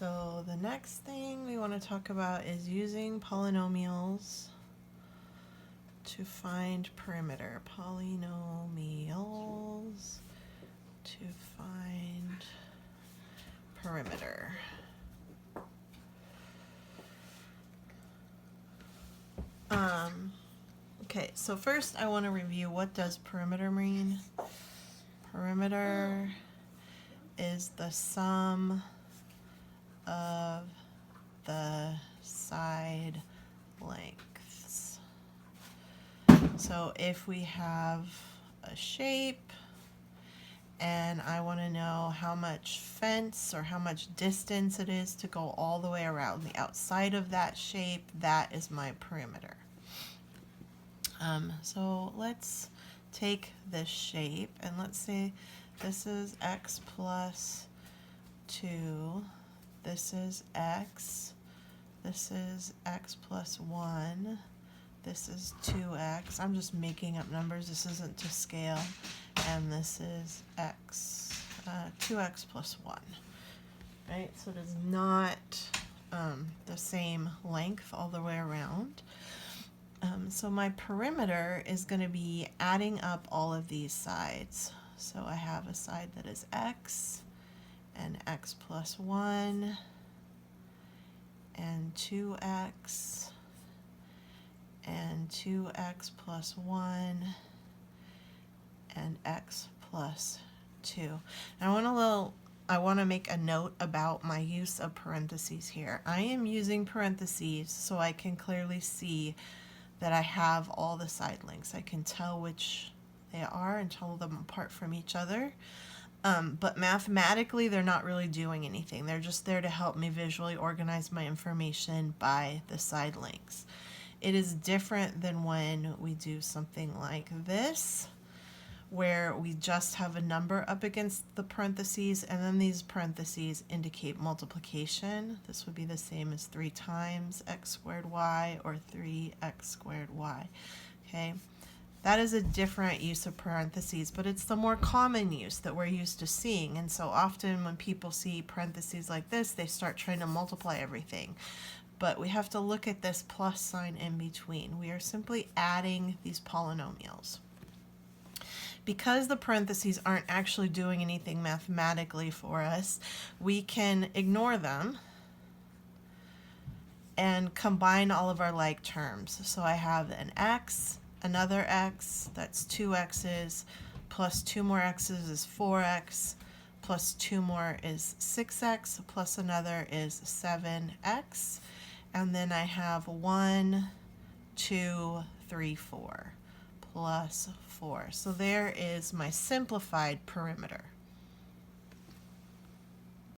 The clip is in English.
So the next thing we want to talk about is using polynomials to find perimeter. Polynomials to find perimeter. Okay, so first I want to review, what does perimeter mean? Perimeter is the sum of the side lengths. So if we have a shape and I want to know how much fence or how much distance it is to go all the way around the outside of that shape, that is my perimeter. So let's take this shape and let's say this is x plus 2, this is x, this is x plus 1, this is 2x. I'm just making up numbers, this isn't to scale, and this is x, 2x plus 1. Right, so it is not the same length all the way around. So my perimeter is going to be adding up all of these sides. So I have a side that is x, and x plus 1, and 2x, and 2x plus 1, and x plus 2. And I want to make a note about my use of parentheses here. I am using parentheses so I can clearly see that I have all the side lengths. I can tell which they are and tell them apart from each other. But mathematically, they're not really doing anything. They're just there to help me visually organize my information by the side lengths. It is different than when we do something like this, where we just have a number up against the parentheses, and then these parentheses indicate multiplication. This would be the same as 3 times x squared y or 3x squared y. Okay, that is a different use of parentheses, but it's the more common use that we're used to seeing. And so often when people see parentheses like this, they start trying to multiply everything. But we have to look at this plus sign in between. We are simply adding these polynomials. Because the parentheses aren't actually doing anything mathematically for us, we can ignore them and combine all of our like terms. So I have an x, another x, that's 2 x's, plus 2 more x's is 4x, plus 2 more is 6x, plus another is 7x, and then I have 1, 2, 3, 4. Plus 4. So there is my simplified perimeter.